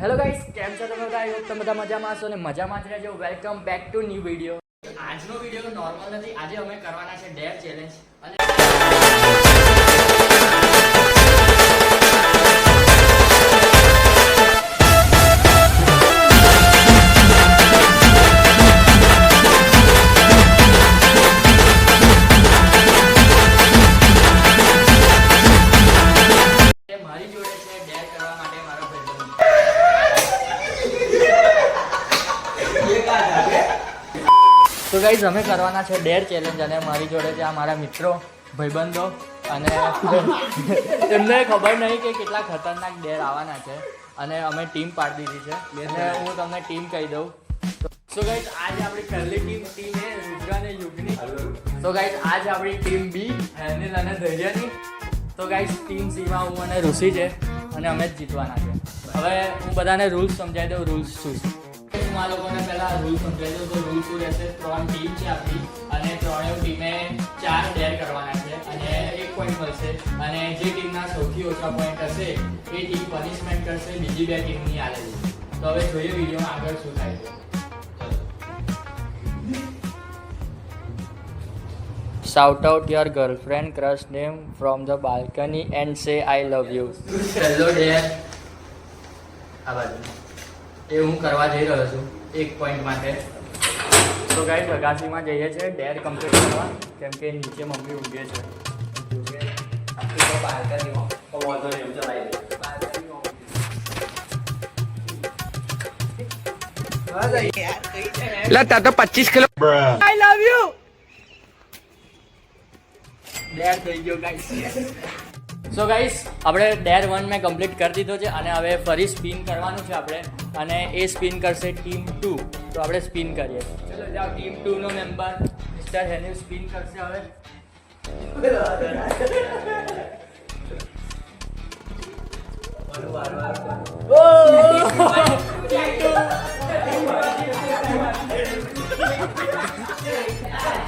Hello guys, કેમ છો તમે બધા? આઈ હોપ તમે બધા મજામાં હશો અને મજામાં જ રહેજો. Welcome back to new video. આજનો વિડીયો નોર્મલ નથી. આજે અમે કરવાના છે ડેર ચેલેન્જ અને મારી જોડે છે ડેર કરવા માટે મારો ભાઈબંધ. તો ગાઈઝ અમે કરવાના છે ડેર ચેલેન્જ અને મારી જોડે છે આ મારા મિત્રો ભાઈબંધો અને એમને ખબર નહીં કે કેટલા ખતરનાક ડેર આવવાના છે અને અમે ટીમ પાડી દીધી છે અને હું તમને ટીમ કહી દઉં. સો ગાઈઝ આજે આપણી પહેલી ટીમ છે રુદ્ર અને યુગની. તો ગાઈઝ આજે આપણી ટીમ બી હેનિલ અને ધૈર્યની. તો ગાઈઝ ટીમ સીમાં હું અને ઋષિ છે અને અમે જ જીતવાના છે. હવે હું બધાને રૂલ્સ સમજાવી દઉં. રૂલ્સ શું છે હું આ લોકોને પહેલાં રૂલ સમજાવી દઉં. તો રૂલ શું રહેશે? 3 ટીમ છે આપણી અને ત્રણેય ટીમે 4 ડેર કરવાના છે અને 1 પોઈન્ટ મળશે અને જે ટીમના સૌથી ઓછા પોઈન્ટ હશે એ ટીમ પનિશમેન્ટ કરશે બીજી 2 ટીમની આલેલી. તો હવે જોઈએ વિડીયોમાં આગળ શું થાય છે. Shout out your girlfriend crush name from the balcony and say I love you. Hello dare આ બાજુ એ હું કરવા જઈ રહ્યો છું 1 પોઈન્ટ માટે. તો ગાઈસ અગાસીમાં જઈએ છે ડેર કમ્પ્લીટ કરવા કેમ કે નીચે મમ્મી ઊંઘે છે. ता तो 25 किलो आई लव यू ડેર થઈ ગયો ગાઈસ. સો ગાઈસ આપણે ડેર 1 મેં કમ્પ્લીટ કરી દીધો છે અને હવે ફરી સ્પિન કરવાનું છે આપણે અને એ સ્પિન કરશે ટીમ 2. તો આપણે સ્પિન કરીએ. ચલો જાઓ ટીમ 2 નો મેમ્બર મિસ્ટર હેનિલ સ્પિન કરશે હવે.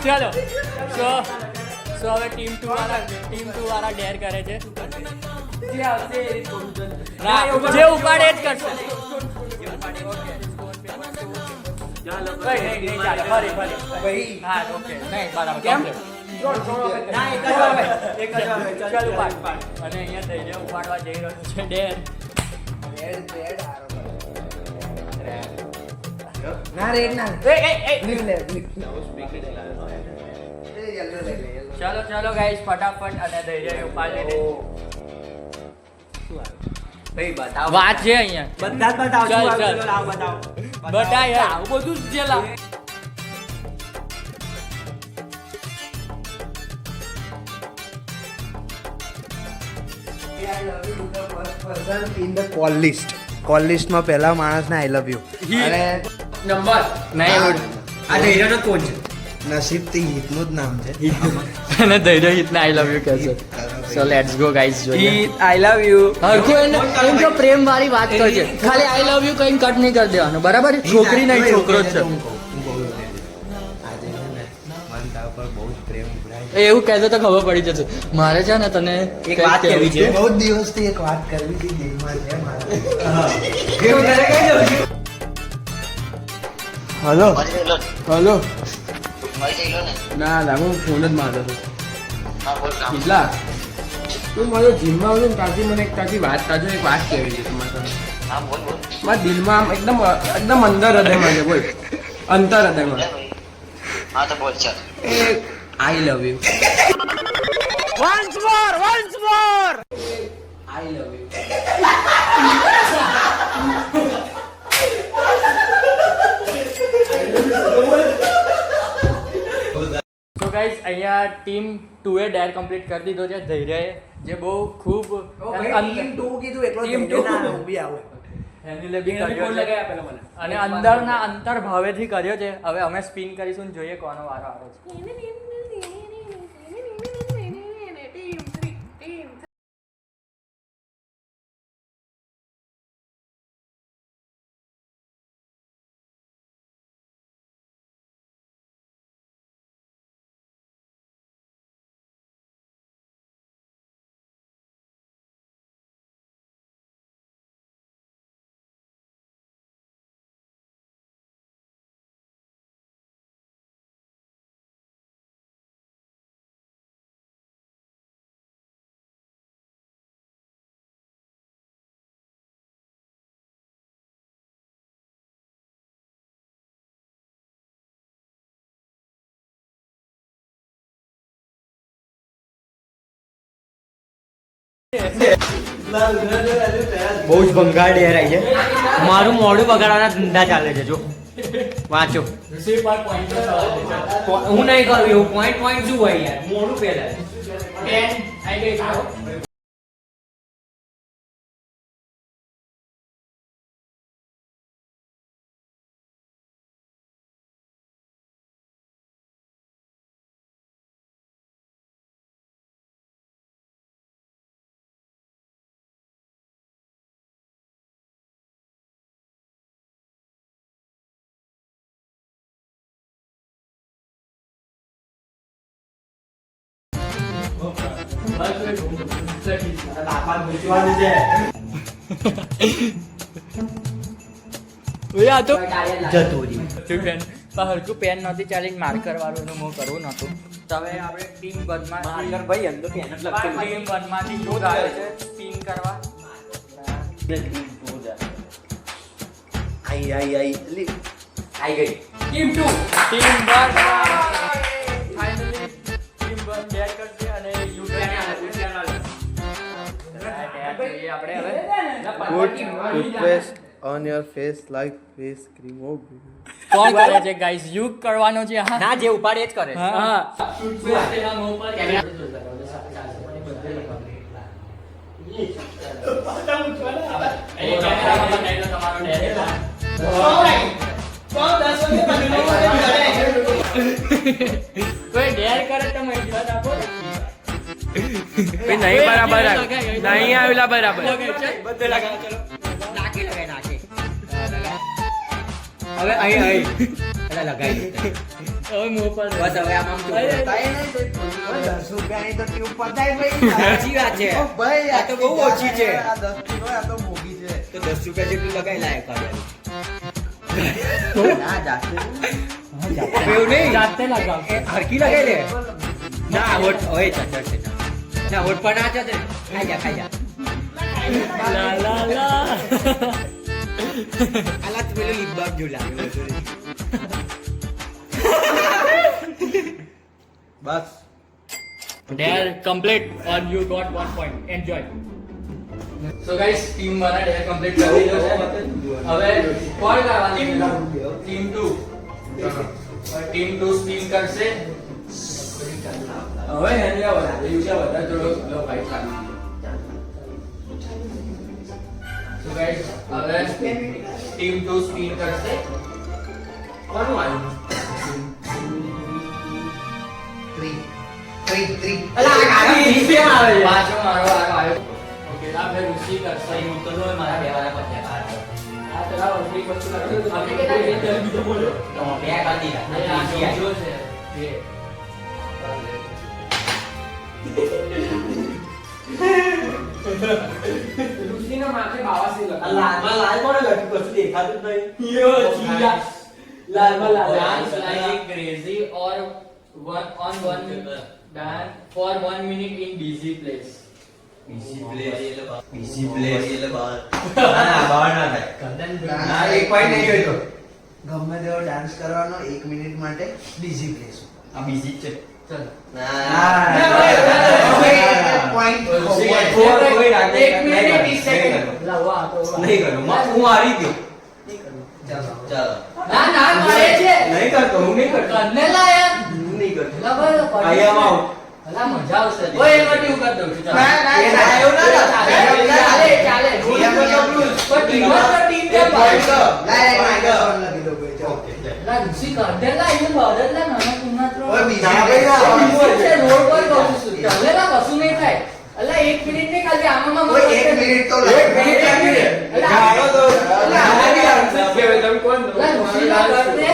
ચલો સો હવે ટીમ 2 વાળા ડેર કરે છે. જે ઉપાડે જ કરશે. હા ઓકે નહીં બરાબર કેમ અને અહીંયા ધૈર્ય ઉપાડવા જઈ રહ્યો છે ડેર. ना रेड ना ચલો ગાઈસ ફટાફટ અને ધૈર્ય ઉપાડી લે. भाई बताओ વાત છે અહીંયા બધા જ બતાવો ચાલ, શું ચાલ. આવ્યું? લાવો બતાવો બટા યાર આવું બધું જ જેલા. ઇન ધ કોલ લિસ્ટમાં પહેલા માણસને આઈ લવ યુ અને નંબર નહીં આ ધૈર્યનો કોણ છે? નસીબથી હિતનું જ નામ છે અને ધૈર્ય હિતને આઈ લવ યુ કહેશે. સો લેટ્સ ગો ગાઈસ જોઈએ. આઈ લવ યુ હરખો એને એમ જો પ્રેમ વાળી વાત કરજે. ખાલી આઈ લવ યુ કઈ કટ નહીં કરી દેવાનું બરાબર? છોકરી નહીં છોકરો જ છે. એ એવું કહેતો તો ખબર પડી જશે. મારે છે ને તને એક વાત કહેવી છે. બહુ દિવસથી એક વાત કરવી હતી દિલમાં છે મારા. કેવું તારે કઈ જવું છે? હેલો હેલો ના ના હું ફોન જ મારતો હતો. કેટલા તું મારો જીમમાં આવ્યો ને ત્યાંથી મને ત્યાંથી વાત તાજો એક વાત કહેવી છે તમારે. મારા દિલમાં આમ એકદમ અંદર હૃદયમાં છે. બોલ અંતર હૃદયમાં. હા તો બોલ ચાલ. એ I love you. Once more I love you. તો ગાઈસ અહીંયા ટીમ 2 એ ડેર કમ્પ્લીટ કરી દીધો છે ધૈર્યએ જે બહુ ખૂબ ટીમ 2 કીધું એટલો ટીમ ટીમ 2 2 ના બી આવે. હેનિલે બી કર્યો છે અને અંદરના અંતર ભાવેથી કર્યો છે. હવે અમે સ્પિન કરીશું ને જોઈએ કોનો વારો આવે છે. બહુ જ ભંગાર ડેર આવી છે. મારું મોઢું બગાડવાના ધંધા ચાલે છે. જો વાંચો. હું નહીં કરું એવું. પોઈન્ટ શું હોય યાર? મોઢું પહેલા જતું રહ્યું. હરકું પેન નહોતી ચાલી માર્કર વાળું એનું હું કરવું નહોતું. તો હવે આપણે ટીમ વનમાં ભાઈ અંદર પેન જ લખેલું છે. ટીમ વનમાંથી શું આવે છે સ્પિન કરવા. આઈ ગઈ. ટીમ 2 ટીમ 1 ફાઇનલી ટીમ 1 બેટ કરશે અને યુ ટર્ન આપણે હવે Toothpaste on your face like face cream. Oh, baby. કોણ કરે છે ગાઈસ? યુ કરવાનો છે. હા ના જે ઉપાડે જ કરે. હા ટૂથપેસ્ટ એના મોં પર કોઈ ડેર કરે તો મને જવાબ આપો. નહીં બરાબર નહીં આવેલા બરાબર. બધે લગાવો. ચલો નાખી લગાઈ નાખી. હવે અહીં લગાઈ દે. હવે મોં પર બસ હવે આમ સાચી વાત છે. આ તો બહુ ઓછી છે. તો 10 રૂપિયા જેટલું લગાઈ લાયક એવું નહીં. જાતે લગાવ. હરકી લગાઈ લે. ના હોટ હોય ચચર છે. ના હોટ પર ના ચચર. ખાઈ જા. લા લા લા આલા તો પેલું લિપ બામ જો લાગે. બસ Dare complete and you got 1 point. Enjoy. So guys, team 1 dare complete કરી દીધો છે. હવે કોણ કરવાની છે? team 2. team 2 સ્પિન કરશે. હવે એને વધારે થોડો લો ભાઈ ખાલી. So guys, હવે team 2 સ્પિન કરશે. કોનું આવ્યું? અલા આ ગાડી નીચે આવે છે. પાછો મારો આવ્યો. ઓકે આ ફેર ઉસી કરશે. હું તો જો મારા બેવાના પત્યા આ તરા ઓલી વસ્તુ લાગે. આપણે કેટલા રીતે બીજો બોલો? તો બે કરી દીધા. આ બીજો છે. બે. લુસીના માથે બાવાસી લખા. લાલમાં લાલ કોણે લખ્યું? કશું દેખાતું જ નહીં. યો chia. લાલમાં Lal. Dance like crazy or one on one dance for 1 minute in busy place. બીજી પ્લેસ ના બહાર ના થાય. ના એક પોઈન્ટ નહીં હોય તો ગમે તેવો ડાન્સ કરવાનો 1 મિનિટ માટે બીજી પ્લેસ. આ બીજી જ છે. ચલો. પોઈન્ટ કોઈ રાખે. એક મિનિટ 30 સેકન્ડ. લાવો આ તો. નહીં કરું. હું હારી ગયો. ચાલો. ના ના કરે છે. નહીં કરતો. હું નહીં કરતો. કરને લાયા. હું નહીં કરતો. લા ભાઈ અહીંયા આવું. અલા મજા આવશે. ઓય એમાં ટીમ કરી દઉં છું. ના, ના, એવું ના ચાલે ચાલે. ટીમ તો પણ ટીમ તો ટીમ કે ભાઈ. લા ઋષિ કરને લા એવું બદલ લા નાના કુના તો. ઓય બીજી ના ભાઈ ના. રોડ પર કહું છું. ચાલે લા કશું નહીં થાય. અલા 1 મિનિટ ને ખાલી આમાં ઓય 1 મિનિટ તો એક મિનિટ. ગાળો તો તમે કોણ દો? લા ઋષિ લા કરને.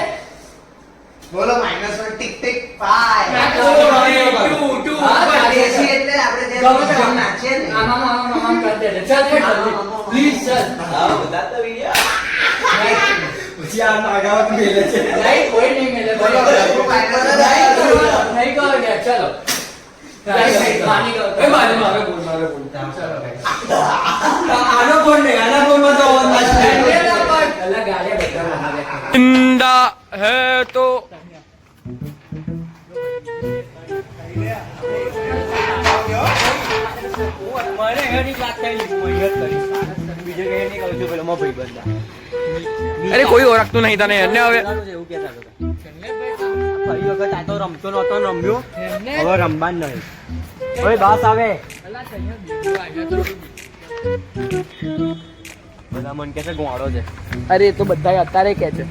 બોલો -1 ટિક ટિક 5 હા, દેશી એટલે આપણે જે બીજું નાચીએ ને આમાં કર દે. ચાલ પ્લીઝ ચાલ. આવો બધા તો વિડિયો પછી આ નાગાવત મેલે છે. નહીં કોઈ નહીં મેલે. બોલો બોલો નહીં નહીં કરો ગયા. ચલો માની ગયો. એ મારે બોલ. ચલો guys. આનો ફોન નહીં. આના ફોનમાં તો ઓન ના છે. અલા ગાડી બધા બનાવે. ઇંડા હે તો મને હે મહિનાની જ વાત થઈ મહિને જ કરી બીજે કઈ નહીં કહું છું પેલો મો ભાઈ બંધા અરે કોઈ ઓળખતું નહીં તને એને હવે એવું કહેતા હતા ફરી વખત આ તો રમતો નતો રમ્યો હવે રમવા નહીં ઓય બાસ આવે બધા મન કે છે ગોળો છે અરે એ તો બધા અત્યારે કે છે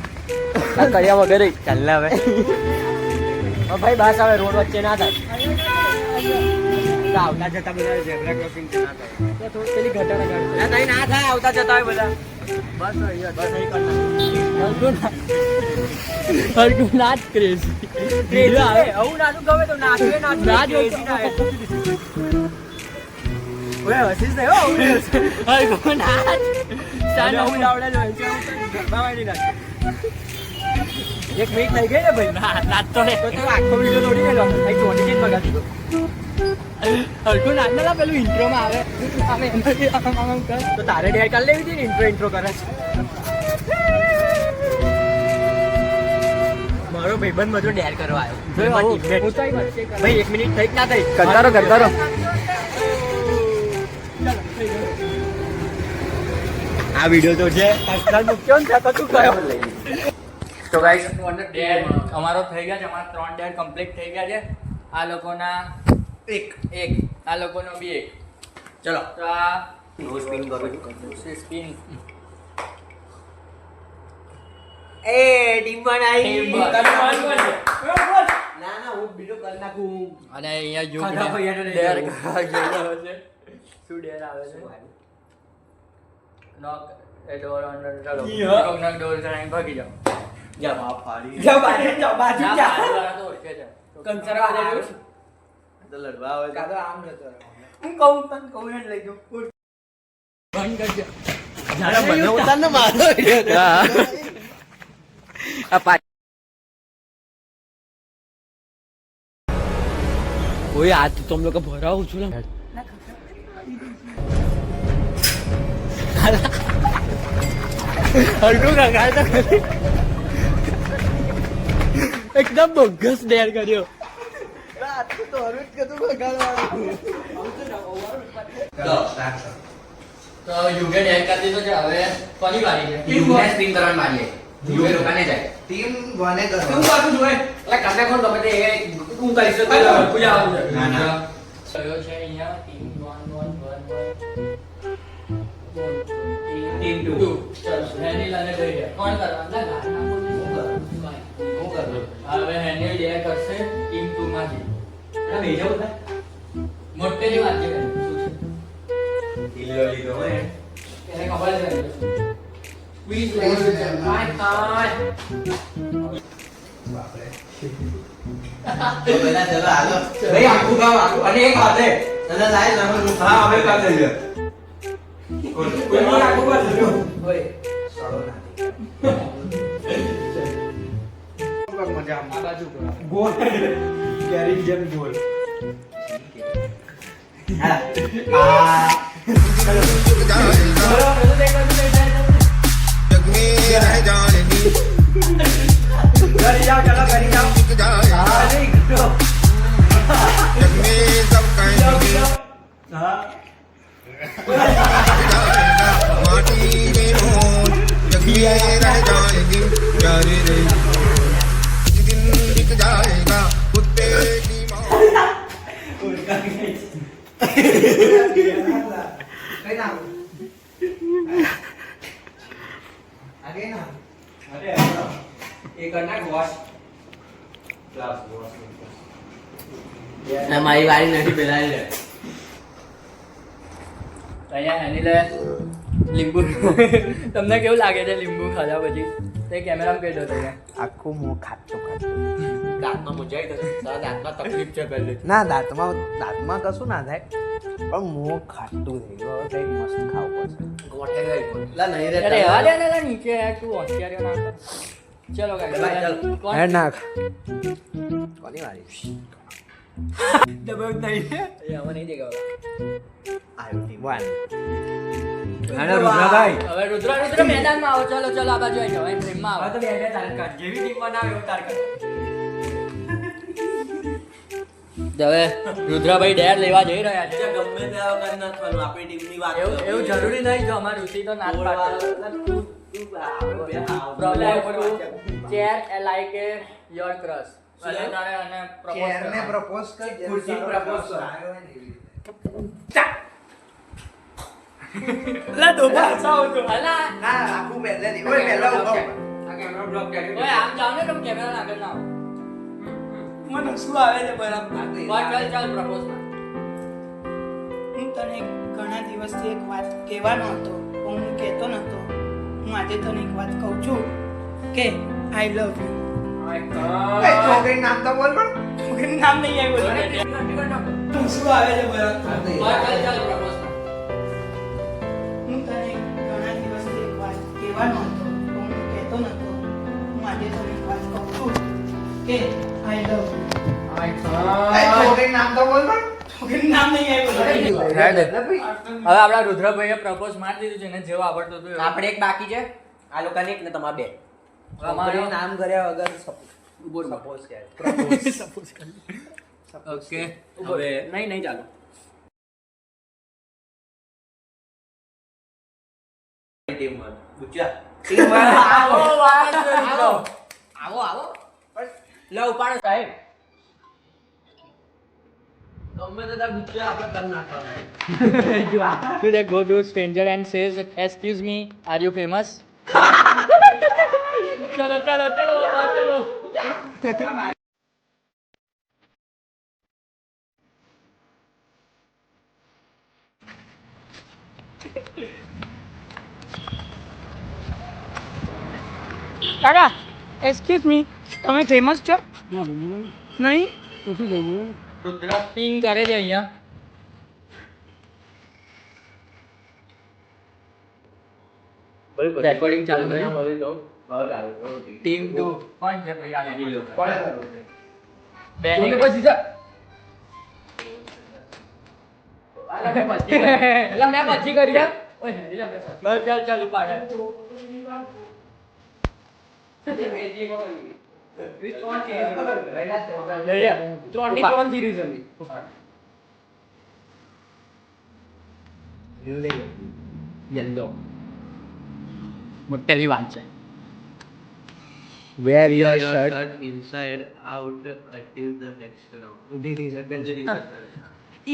આ કર્યા વગર ચાલ ને હવે ભાઈ બાસ આવે રોડ વચ્ચે ના થાય આવતા જતા બધા ઝેબ્રા ક્રોસિંગ ના થાય પેલી ઘટાડા ગાડી ના થાય આવતા જતા હોય બધા બસ અહીં હરકું નાચ ક્રેઝી આવે આવું નાચું ગમે તો નાચવે નાચ ઓય હસીસ ને હો હરકું નાચ ચાલ હું આવડે જો ગરબા વાળી નાચ એક મિનિટ થઈ ગઈ ને ભાઈ નાચતો ને તો આખો વિડિયો દોડી ગયેલો અહીં ચોટી જઈને મગા દીધો હરકું નાચ ના પેલું ઇન્ટ્રોમાં આવે આમ કર તો તારે ડેર કરી લેવી હતી ને ઇન્ટ્રો કરે છે મારો ભાઈબંધ બધો ડેર કરવા આવ્યો ભાઈ 1 મિનિટ થઈ ના થઈ કરતારો આ વિડિયો તો છે પર્સનલ મૂક્યો ને તો તું કયો તો ગાઈસ ડેર અમારો થઈ ગયા છે અમારા 3 ડેર કમ્પ્લીટ થઈ ગયા છે આ લોકોના એક આ લોકોનો બી એક ચલો તો આ સ્પિન કરો સ્પિન એ ટીમ બનાવી ટીમ ના હું બીજો કરી નાખું અને અહીંયા જો ખાધા ભૈયાનો લઈ ડેર જાઓ. કરવા ગયેલો છે શું ડેર આવે છે નોક એ ડોર અંદર ચલો નોક ડોર ચડાઈને ભાગી જાઓ જા બાપ ફાડી જા બાજુ ના, બાજુવાળા તો ઓળખે છે. કંચરા વાળા તો લડવા આવે કાદો આમ નતો હું કહું તને કહું એને લઈ જાઉં બંધ કરજો અરે મને ઉતાર ને મારો આ પા ઓય આ તો तुम लोग का भराव છું ને હરકું કાકા તો ખરી. એકદમ બોગસ ડેર કર્યો તો યુગે ડેર કરી દીધો છે હવે કોની વારી છે સ્પિન કરવાની મારીએ યુએ રોકાને જાય ટીમ વને તું કરો પાછું જોએ એટલે કાકા કોણ ગમે તે તું કરી શકે પૂજા આવું ના, ના. કયો છે અહીંયા ટીમ 1 ટીમ 2 2 ચલો હેનિલ અને ગઈ કોણ કરવાના ગાના હું કરું હવે હેનિલ ડેર કરશે ટીમ 2 માંથી એટલે બે જાવ ને મોટેની વાત છે શું છે ઢીલો લીધો હોય એને ખબર છે સ્ક્વીઝ લેવલ છે કાઈ બાપરે તો પેલા ચલો હાલો ભાઈ આખું ગામ આખું અને એક હાથે ચલો લાઈ તમે હા અમે કામ લઈએ કોઈ મને આખું કામ લઈએ ઓય સડો ના મજા આ બાજુ કરો ગોલ કેરી જેમ ગોલ કરી જાઓ ચલો કરી જાઓ હા નહીં હા એ કરના વોશ ક્લાસ વોશ ના મારી વારી નથી પેલા લે અહીંયા હેનિલે લીંબુ તમને કેવું લાગે છે લીંબુ ખાધા પછી તે કેમેરામાં કહી દો તમે આખું મોં ખાતું ખાતું દાંતમાં મુંજાઈ જશે તારા દાંતમાં તકલીફ છે પહેલે ના દાંતમાં કશું ના થાય પણ મોં ખાતું થઈ ગયું હવે કંઈક મસ્ત ખાવું પડશે ગોઠે ગઈ લા નહીં અરે રહેવા દે ને લા નીચે યાર તું હોશિયારીઓ ના કર ચલો ગાઈસ કોણ હે નાખ કોની વારી દબાવ નહીં એ હવે નહીં દેખાવ આવ્યું ટીમ 1 અરે રુદ્રભાઈ હવે રુદ્ર મેદાનમાં આવો ચલો ચલો આ બાજુ આવી જાઓ અહીં ફ્રેમમાં હવે આવો તો બે બે તારકા જેવી ટીમ બનાવે એવો તારકા હવે રુદ્રભાઈ ડેર લેવા જઈ રહ્યા છે ગમે ત્યાં વગર નાખવાનું આપણી ટીમની વાત એવું જરૂરી નહીં જો અમારી ઋષિ તો ના જ પાડે chair like A your crush અને ચેરને પ્રપોઝ પ્રપોઝ કરી દે. ખુરશી propose કર. આવ્યો હોય ને એવી. લા ડોબા ચાવ તો અલા ના આખું પહેલેથી. ઓય પહેલા ઉભો. આ કેમેરા બ્લોક કરી ઓય આમ જાવ ને તમે કેમેરા આગળ ના આવો મને શું આવે છે બરાબર ચાલ પ્રપોઝ માં હું તને ઘણા દિવસથી એક વાત કહેવાનો હતો પણ હું કહેતો નહોતો. હું આજે તને એક વાત કહું છું કે આઈ લવ યુ. એ છોકરીનું નામ તો બોલ પણ. છોકરીનું નામ નહીં આવ્યું. શું આવે છે બરાબર ચાલ પ્રપોઝ માં હું તને ઘણા દિવસથી એક વાત કહેવાનો હતો પણ હું કહેતો નહોતો. હું આજે તને એક વાત કહું છું કે આઈ લવ યુ. એ છોકરીનું નામ તો બોલ પણ. છોકરીનું નામ નહીં આવ્યું. હવે આપડા રુદ્રભાઈએ પ્રપોઝ મારી દીધું છે ને જેવું આવડતું હતું એવું. આપણે એક બાકી છે આ લોકોને એક ને તમારે બે અમારો નામ કર્યા વગર સપોઝ કે ઓકે હવે નહીં ચાલો ટીમમાં આવો લો ઉપાડો સાહેબ તમે તો ત્યાં ગુચ્ચા આપણે કરી નાખવાના So they go to a stranger and says, "Excuse me, are you famous?" ચલો. કાકા એક્સક્યુઝ મી તમે ફેમસ છો નહીં રુદ્ર પિંગ કરે છે અહીંયા. રેકોર્ડિંગ ચાલુ છે. ટીમ 2 કોણ છે ભાઈ આ? બેનિંગ પછી જા. એટલે મેં પછી કરી દે. બસ ચાલ ઉપાડે. મોટેલી વાત છે. Wear your shirt inside out until the next round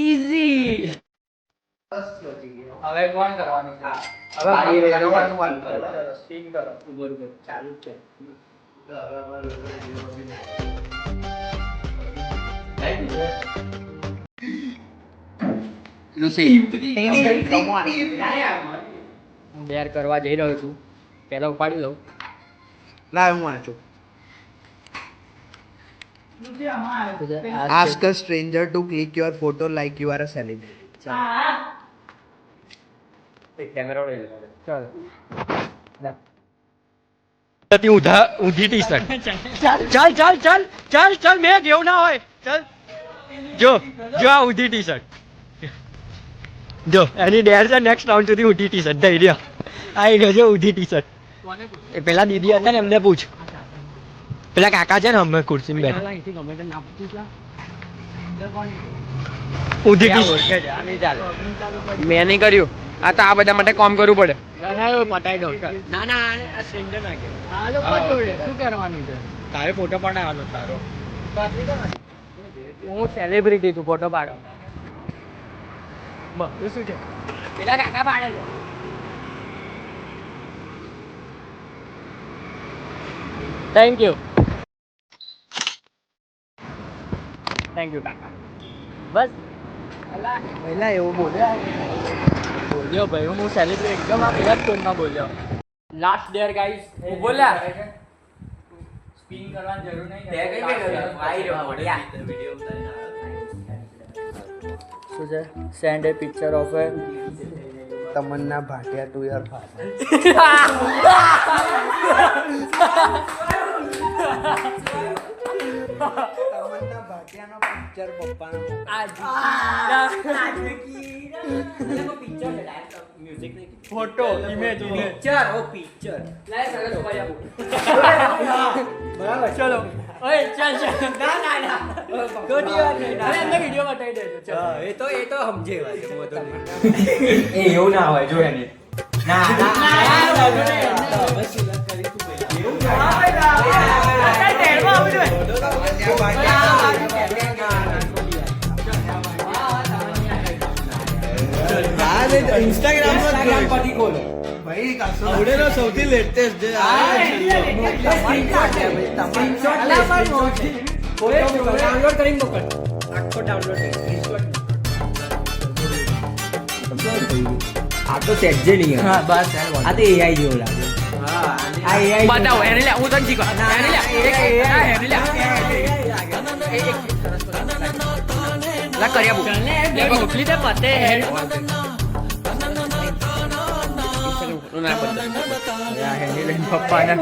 easy. હવે કોણ કરવાનું છે? સ્પિન કરો. ચાલુ છે. હું ડેર કરવા જઈ રહ્યો છું. પહેલા ઉપાડી લઉં. ના હું વાંચું. Ask a stranger to click your photo like you are a celebrity. ઊંધી ટી શર્ટ. ચાલ મેં કેવું ના હોય. ચાલ જો આ ઊંધી ટી શર્ટ જો એની ડેર છે નેક્સ્ટ રાઉન્ડ સુધી ઊંધી ટી શર્ટ ધૈર્ય આવી ગયો છે ઊંધી ટી શર્ટ. એ પેલા દીદી હતા ને એમને પૂછ. પેલા કાકા છે ને અમે ખુરશી બેઠા ઊંધી ટી શર્ટ મેં નહીં કર્યું. આ તો આ બધા માટે કામ કરવું પડે. પટાઈ દઉં. ના આ સ્ટ્રેન્જર નાખે. શું કરવાનું છે? તારે ફોટો પડાવવાનો તારો. હું સેલિબ્રિટી તું ફોટો પાડો. બસ શું છે? પેલા કાકા પાડે છે. થેન્ક યુ કાકા. બસ પહેલા એવું બોલ્યા. બોલ્યો ભાઈ હું સેલિબ્રિટી એકદમ આ પેલા ટોનમાં બોલ્યો. લાસ્ટ ડેર ગાઈસ બોલ્યા. સ્પિન કરવાની જરૂર નહીં. શું છે? Send a picture of a Tamannaah Bhatia to your father. તમન્ના ભાટિયાનો પિક્ચર પપ્પાનો. ફોટો ઇમેજ પિક્ચર ઓ પિક્ચર બરાબર ચલો ઓય ચાલ ચાલ ના ના ના ખોટી વાત નહીં અરે એમને વિડીયો બતાવી દેજો ચાલ હા, એ તો સમજે વાત એ એવું ના હોય જો એને ના ના ઇન્સ્ટાગ્રામ પરથી ખોલો આવડેલો સૌથી લેટેસ્ટ જે ડાઉનલોડ કરીને મોકલ આખો ડાઉનલોડ આ તો સેટ જે નહીં હા બસ ચાલ આ તો એઆઈ જેવો લાગે આ એઆઈ બતાવો એને લે હું તને શીખવા એને લે એને લે લા કર્યા બુક લે મોકલી દે પતે પપ્પાને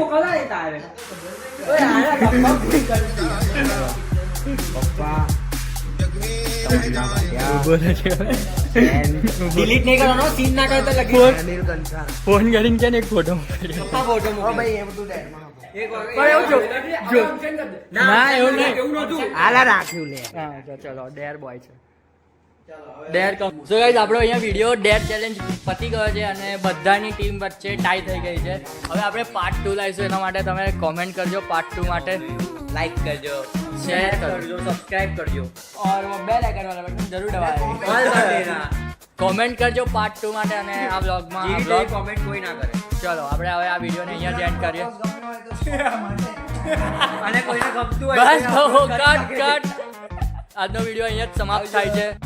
ડિલીટ નહીં કરવાનો સીન ના કરતો લગી ફોન કરીને છે ને એક ફોટો ફોટો ભાઈ એ બધું ડેરમાં ના એવું નહીં એવું નતું હાલા રાખ્યું લે હા ચલો ડેર બોય છે ડેર કમ સો ગાઈઝ આપણો અહીંયા વિડીયો ડેર ચેલેન્જ પતી ગયો છે અને બધાની ટીમ વચ્ચે ટાઈ થઈ ગઈ છે હવે આપણે પાર્ટ 2 લાવીશું એના માટે તમે કોમેન્ટ કરજો પાર્ટ 2 માટે લાઈક કરજો શેર કરજો સબસ્ક્રાઇબ કરજો और वो बेल आइकन वाला बटन जरूर दबाएं ઓલ कर देना कमेंट करજો પાર્ટ 2 માટે અને આ વ્લોગમાં આ જીવી વ્લોગ કોમેન્ટ કોઈ ના કરે ચલો આપણે હવે આ વિડીયોને અહીંયા જ એન્ડ કરીએ અને કોઈને ગમતું હોય બસ કટ આજનો વિડીયો અહીંયા જ સમાપ્ત થાય છે